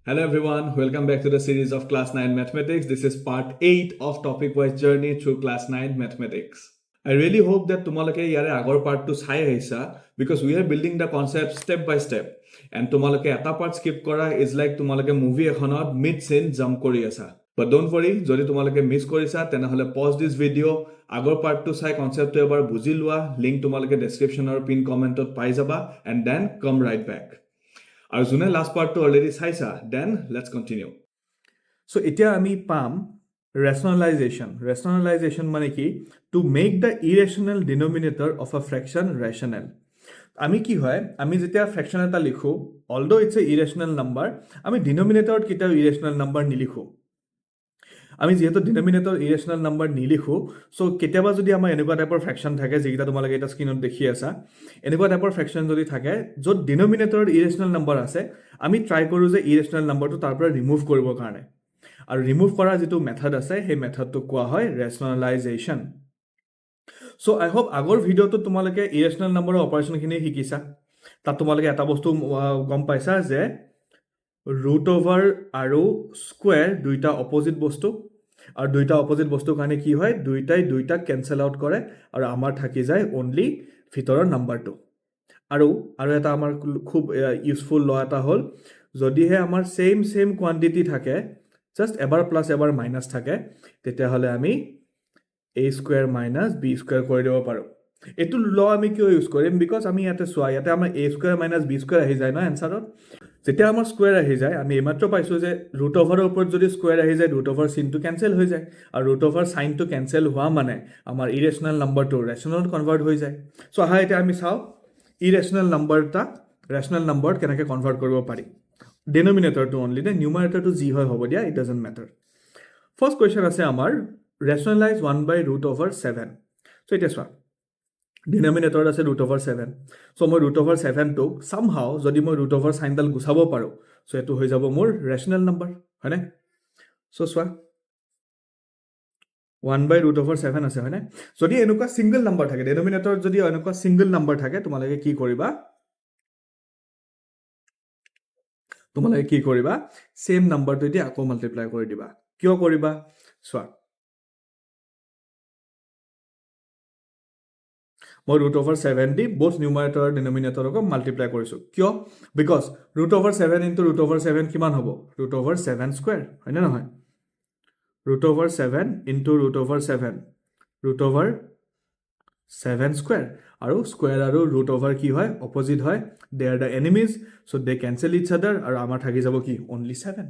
Hello everyone, welcome back to the series of Class 9 Mathematics. This is part 8 of topic-wise journey through Class 9 Mathematics. I really hope that tumaloke yare agor part to sai haisa because we are building the concept step by step. And tumaloke eta part skip kora is like tumaloke movie ekhonot mid scene jump kori asa. But don't worry, jodi tumaloke miss korisa tenahole pause this video, agor part to sai concept to ebar buji lua, link tumaloke description or pin comment ot pai jaba and then come right back. আৰু যোনে last পাৰ্টটো already চাইছা then let's continue so এতিয়া আমি পাম rationalisation মানে কি to make the irrational denominator of a fraction rational আমি কি হয় আমি যেতিয়া ফ্ৰেকশ্যন এটা লিখো although it's a irrational number আমি ডিনমিনেটৰত কেতিয়াও ইৰেচনেল নাম্বাৰ নিলিখো আমি যেহেতু ডিনমিনেটৰ ইৰেচনেল নাম্বাৰ নিলিখো সো কেতিয়াবা যদি আমাৰ এনেকুৱা টাইপৰ ফ্ৰেকশ্যন থাকে যেটা তোমালোকে এটা স্ক্ৰীনত দেখি আছা এনেকুৱা টাইপৰ ফ্ৰেকশ্যন যদি থাকে য'ত ডিনমিনেটৰত ইৰেচনেল নাম্বাৰ আছে আমি ট্ৰাই কৰোঁ যে ইৰেচনেল নাম্বাৰটো তাৰ পৰা ৰিমুভ কৰিবৰ কাৰণে আৰু ৰিমুভ কৰা যিটো মেথড আছে সেই মেথডটো কোৱা হয় ৰেচনেলাইজেশ্যন সো আই হোপ আগৰ ভিডিঅ'টো তোমালোকে ইৰেচনেল নাম্বাৰৰ অপাৰেশ্যনখিনি শিকিছা তাত তোমালোকে এটা বস্তু গম পাইছা যে ৰুট অভাৰ আৰু স্কুৱেৰ দুইটা অপজিট বস্তু আৰু দুইটা অপজিট বস্তুৰ কাৰণে কি হয় দুইটাক কেনচেল আউট কৰে আৰু আমাৰ থাকি যায় অনলি ভিতৰৰ নাম্বাৰটো আৰু এটা আমাৰ খুব ইউজফুল ল এটা হ'ল যদিহে আমাৰ সেম কোৱান্টিটি থাকে জাষ্ট এবাৰ প্লাছ এবাৰ মাইনাছ থাকে তেতিয়াহ'লে আমি a square minus b square কৰি দিব পাৰোঁ এইটো ল আমি কিয় ইউজ কৰিম বিকজ আমি ইয়াতে চোৱা ইয়াতে আমাৰ a square minus b square আহি যায় ন এনচাৰত যেতিয়া আমাৰ স্কুৱেৰ আহি যায় আমি এইমাত্ৰ পাইছোঁ যে ৰুট অভাৰৰ ওপৰত যদি স্কুৱেৰ আহি যায় ৰুট অভাৰ চিনটো কেনচেল হৈ যায় আৰু ৰুট অভাৰ চাইনটো কেনচেল হোৱা মানে আমাৰ ইৰেচনেল নাম্বাৰটো ৰেচনেলত কনভাৰ্ট হৈ যায় চ' আহা এতিয়া আমি চাওঁ ইৰেচনেল নাম্বাৰ এটা ৰেচনেল নাম্বাৰত কেনেকৈ কনভাৰ্ট কৰিব পাৰি ডিনমিনেটৰটো অনলি নে নিউমাৰেটৰটো যি হয় হ'ব দিয়া it doesn't matter first question আছে আমাৰ ৰেচনেলাইজ 1/√7 চ' এতিয়া চোৱা ডিনমিনেটৰত আছে √7 চ' মই √7টোক সামহাও যদি মই ৰুট চাইনডাল গুচাব পাৰোঁ চ' এইটো হৈ যাব মোৰ ৰেচনেল নাম্বাৰ হয়নে চ' চোৱা 1/√7 আছে হয়নে যদি এনেকুৱা ছিংগল নাম্বাৰ থাকে ডিনমিনেটৰত যদি এনেকুৱা ছিংগল নাম্বাৰ থাকে তোমালোকে কি কৰিবা সেম নাম্বাৰটো এতিয়া আকৌ মাল্টিপ্লাই কৰি দিবা কিয় কৰিবা চোৱা মই √7 দি both numerator আৰু denominatorক মাল্টিপ্লাই কৰিছোঁ কিয় বিকজ √7 into √7 কিমান হ'ব √7 স্কুৱেৰ হয়নে নহয় √7 into √7 √7 স্কুৱেৰ আৰু স্কুৱেৰ আৰু ৰুট কি হয় অপজিট হয় they are the enemies so' they cancel each other আৰু আমাৰ থাকি যাব কি অনলি 7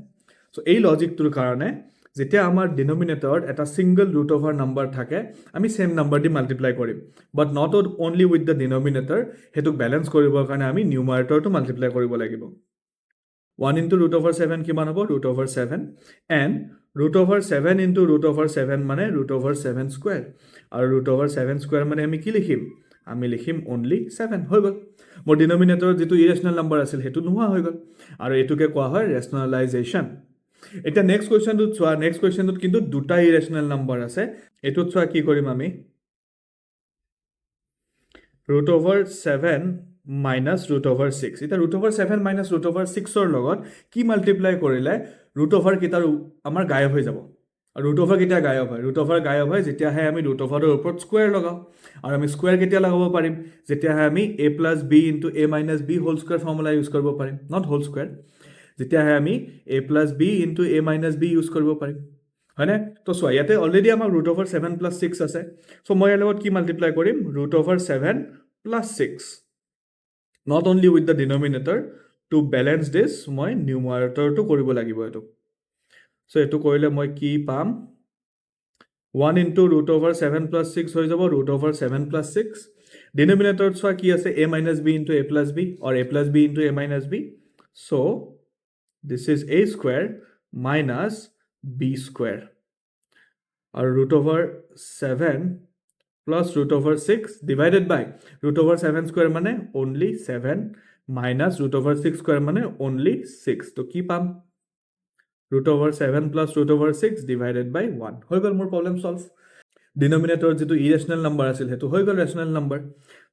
চ' এই লজিকটোৰ কাৰণে যেতিয়া আমাৰ ডিনমিনেটৰত এটা ছিংগল ৰুট নাম্বাৰ থাকে আমি সেম নাম্বাৰ দি মাল্টিপ্লাই কৰিম but not only with the denominator হেতুক বেলেন্স কৰিবৰ কাৰণে আমি নিউমাৰেটৰটো মাল্টিপ্লাই কৰিব লাগিব 1 into √7 কিমান হ'ব √7 and √7 into √7 মানে √7 স্কুৱেৰ আৰু √7 স্কুৱেৰ মানে আমি কি লিখিম আমি লিখিম অনলি 7 হৈ গ'ল মোৰ ডিনমিনেটৰত যিটো ইৰেচনেল নাম্বাৰ আছিল সেইটো নোহোৱা হৈ গ'ল আৰু এইটোকে কোৱা হয় ৰেচনেলাইজেশ্যন এতিয়া নেক্সট কুৱেশ্যনটোত চোৱা নেক্সট কুৱেশ্যনটোত কিন্তু দুটা ইৰেচনেল নাম্বাৰ আছে এইটোত চোৱা কি কৰিম আমি √7 minus √6 এতিয়া √7 minus √6ৰ লগত কি মাল্টিপ্লাই কৰিলে কেইটাৰ আমাৰ গায়ব হৈ যাব আৰু কেতিয়া গায়ব হয় যেতিয়াহে আমি ৰুটৰ ওপৰত স্কুৱেৰ লগাওঁ আৰু আমি স্কুৱেৰ কেতিয়া লগাব পাৰিম যেতিয়াহে আমি a plus b into a minus b whole square formula use কৰিব পাৰিম নট হোল স্কুৱেৰ যেতিয়াহে আমি a plus b into a minus b use কৰিব পাৰিম হয়নে তো চোৱা ইয়াতে অলৰেডি আমাৰ √7 plus 6 আছে চ' মই ইয়াৰ লগত কি মাল্টিপ্লাই কৰিম √7 plus 6 not only with the denominator to balance this মই numeratorটো কৰিব লাগিব এটো so এটো কৰিলে মই কি পাম 1 into √7 plus 6 হৈ যাব √7 plus 6 denominator চোৱা কি আছে a minus b into a plus b or a plus b into a minus b so this is a square minus b square or √7 plus √6 divided by √7 square মানে only 7 minus √6 square মানে only 6 তো কি পাম √7 plus √6 divided by 1 হৈ গ'ল মোৰ problem solve denominator যেটো ইৰেচনেল number আছিল হেতু হৈ গ'ল ৰেচনেল নাম্বাৰ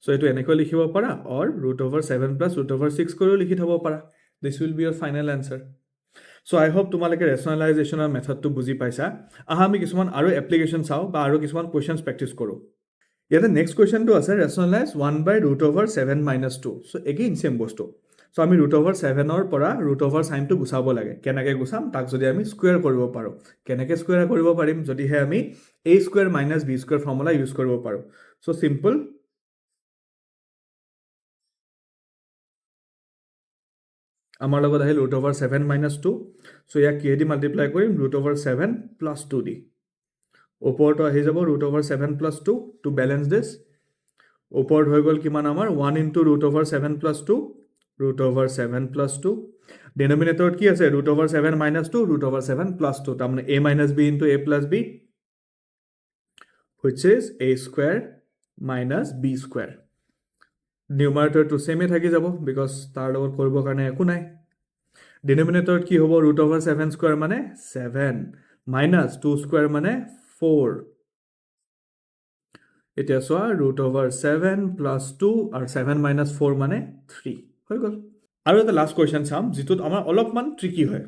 সো এটো এনেকৈ লিখিব পাৰা or √7 plus √6 কৰিও লিখি থব পাৰা this will be your final answer So I hope তোমালোকে rationalization মেথডটো বুজি পাইছা আহা আমি কিছুমান আৰু এপ্লিকেশন চাও বা আৰু কিছুমান কোৱেশ্চনছ প্ৰেক্টিস কৰো ইয়াতে নেক্সট কোৱেশ্চনটো আছে rationalize 1/√7 - 2 so again same বস্তু so আমি √7 ৰ পৰা √ সাইনটো গুচাব লাগে কেনেকৈ গুচাম তাক যদি আমি স্কয়াৰ কৰিব পাৰো কেনেকৈ স্কয়াৰ কৰিব পাৰিম যদিহে আমি a² - b² ফৰ্মুলা ইউজ কৰিব পাৰো so simple আমাৰ লগত আহিল √7 - 2 so ইয়াক কিহেদি মাল্টিপ্লাই কৰিম √7 + 2 দি ওপৰটো আহি যাব √7 + 2 টু বেলেন্স দিস ওপৰত হৈ গল কিমান আমাৰ 1 * √7 + 2 √7 + 2 ডিনোমিনেটৰত কি আছে √7 - 2 √7 + 2 তাৰমানে a - b * a + b which is a² - b². নিউমাৰেটৰটো সেমে থাকি যাব বিকজ তাৰ লগত কৰিব কাৰণে একো নাই ডিনোমিনেটৰত কি হ'ব √7² মানে 7 - 2² মানে 4 এতিয়া চোৱা √7 + 2 আৰু 7 - 4 মানে 3 হৈ গল আৰু এটা লাষ্ট কোৱেশ্চন চাম যেটোত আমাৰ অলপমান ট্ৰিকি হয়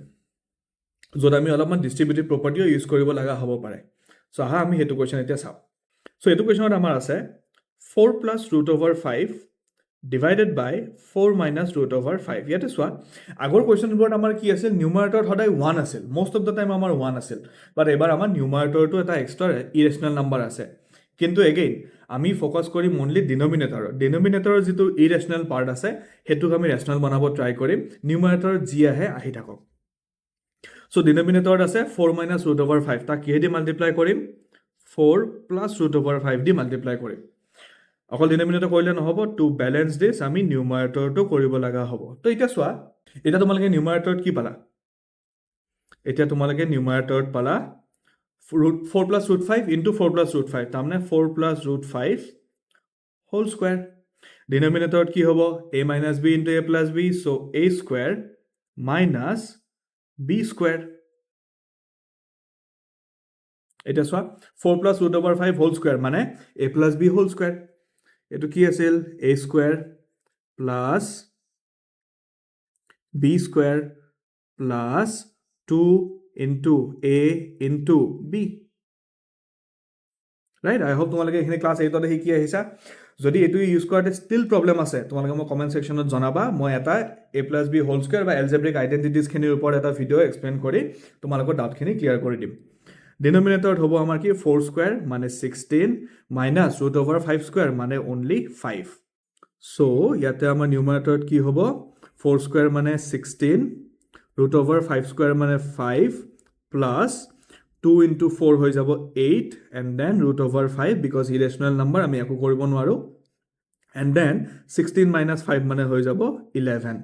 যত আমি অলপমান ডিস্ট্ৰিবিউটিভ প্ৰপাৰ্টিও ইউজ কৰিব লগা হ'ব পাৰে সো আহা আমি হেতু কোৱেশ্চন এতিয়া চাম সো এটো কোৱেশ্চনত আমাৰ আছে 4 + √5 divided by 4 minus √5 ইয়াতে চোৱা আগৰ কোৱেশ্চনবোৰত আমাৰ কি আছিল নিউমাৰেটৰত সদায় 1 আছিল most of the time আমাৰ 1 আছিল বাট এবাৰ আমাৰ নিউমাৰেটৰটো এটা এক্সট্ৰা ইৰেশনাল নাম্বাৰ আছে কিন্তু এগেইন আমি ফোকাস কৰিম অনলি ডিনোমিনেটৰৰ যেটো ইৰেশনাল পাৰ্ট আছে হেতুক আমি ৰেশনাল বনাব ট্ৰাই কৰিম নিউমাৰেটৰ জি আহি থাকক সো ডিনোমিনেটৰত আছে 4 minus √5 তা কিহেদি মাল্টিপ্লাই কৰিম 4 plus √5 দি মাল্টিপ্লাই কৰিম অকল ডিনোমিনেটৰ কৰিলে নহব টু বেলেন্স দিস আমি নিউমাৰেটৰটো কৰিব লগা হ'ব তো এটা চোৱা এটা তোমালোকে নিউমাৰেটৰত কি পালা এতিয়া তোমালোকে নিউমাৰেটৰত পালা 4 plus √5 into 4 plus √5 তাৰমানে 4 plus √5 whole square ডিনোমিনেটৰত কি হ'ব a - b into a plus b so a² minus b² এটা চোৱা 4 plus √5 whole square মানে a plus b whole square এটো কি আছিল a² plus b² plus 2 into a into b right I hope তোমালোকে এখিনি ক্লাস 8 তে কি আহিছা যদি এটো ইউজ কৰাতে স্টিল প্ৰবলেম আছে তোমালোকে মই কমেন্ট সেকশনত জনাবা মই এটা a plus b whole square বা algebraic identities খিনিৰ ওপৰত এটা ভিডিও এক্সপ্লেইন কৰি তোমালোকৰ ডাউট খিনি ক্লিয়াৰ কৰি দিম ডিনোমিনেটৰত হ'ব আমাৰ কি 4² মানে 16 minus √5² মানে only 5 so ইয়াতে আমাৰ নিউমাৰেটৰত কি হ'ব 4² মানে 16 √5² মানে 5 plus 2 into 4 হৈ যাব 8 and then √5 because irrational number আমি একো কৰিব নোৱাৰো and then 16 minus 5 মানে হৈ যাব 11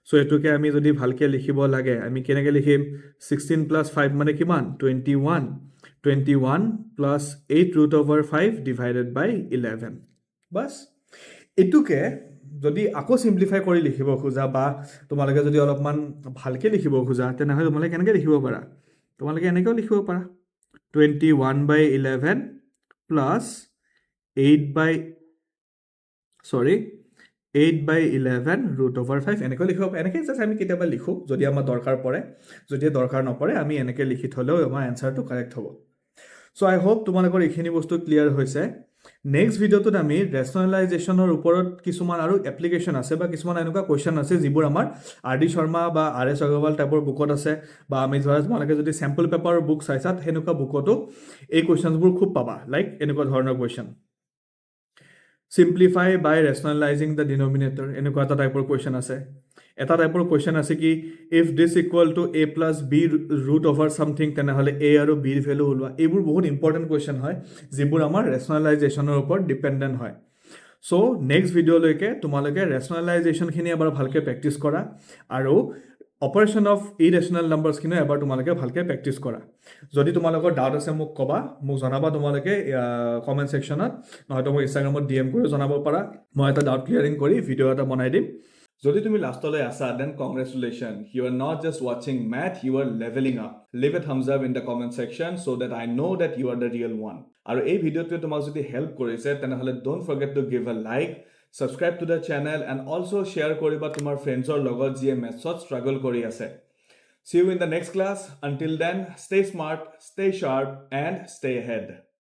so এটোকে আমি যদি ভালকে লিখিব লাগে আমি কেনেকৈ লিখিম 16 plus 5 মানে কিমান 21 plus 8 √5 divided by 11 বাস এটোকে যদি আকো সিম্পলিফাই কৰি লিখিব খোজা বা তোমালোকে যদি অলপমান ভালকে লিখিব খোজা তেনহলে তোমালোকে কেনেকৈ লিখিব পাৰা তোমালোকে এনেকৈ লিখিব পাৰা 21/11 plus 8/11 √5 এনেকৈ লিখিব এনেকৈ জাস্ট আমি কিতাবা লিখো যদি আমাৰ দৰকাৰ পৰে যদি দৰকাৰ নপৰে আমি এনেকৈ লিখি থলেও আমাৰ আনসাৰটো কাৰেক্ট হ'ব সো আই হোপ তোমালোকৰ এইখিনি বস্তু ক্লিয়াৰ হৈছে নেক্সট ভিডিওটোত আমি ৰেশনালাইজেশনৰ ওপৰত কিছুমান আৰু এপ্লিকেশন আছে বা কিছুমান এনেকুৱা কোৱেশ্চন আছে যিবোৰ আমাৰ আৰডি শৰ্মা বা আৰএস আগৰৱাল টাইপৰ বুকত আছে বা আমি ধৰা তোমালোকে যদি স্যাম্পল পেপাৰৰ বুক চাইছা হেনুকা বুকতো এই কোৱেশ্চনবোৰ খুব পাবা লাইক এনেকুৱা ধৰণৰ question simplify by rationalizing the denominator এনেকুৱা এটা টাইপৰ কোৱেশ্চন আছে এটা টাইপৰ কোৱেশ্চন আছে কি if this equal to a plus b root over something তেনেহলে a আৰু b ৰ ভ্যালু ওলোৱা এইবোৰ বহুত ইম্পৰ্টেন্ট কোৱেশ্চন হয় যিবোৰ আমাৰ rationalizationৰ ওপৰত ডিপেন্ডেন্ট হয় সো নেক্সট ভিডিও লৈকে তোমালোকে rationalization খিনি এবাৰ ভালকে প্ৰেক্টিস কৰা আৰু অপাৰেশন অফ ইৰেশনাল নাম্বাৰস খিনি এবাৰ তোমালোকে ভালকে প্ৰেক্টিস কৰা যদি তোমালোকৰ ডাউট আছে মোক কবা মোক জনাবা তোমালোকে কমেন্ট সেকশনত নহয়তো মই ইনষ্টাগ্ৰামত ডিএম কৰি জনাব পাৰা মই এটা ডাউট ক্লিয়াৰিং কৰি ভিডিও এটা বনাই দিম যদি তুমি লাষ্টলৈ আছা then congratulations you are not just watching math you are leveling up leave a thumbs up in the comment section so that I know that you are the real one আৰু এই ভিডিওটোৱে তোমাক যদি হেল্প কৰিছে তেনেহলে don't forget to give a like subscribe to the channel and also share কৰিবা তোমাৰ ফ্ৰেণ্ডছৰ লগত যিয়ে মেথছত struggle কৰি আছে See you in the next class. Until then, stay smart, stay sharp, and stay ahead.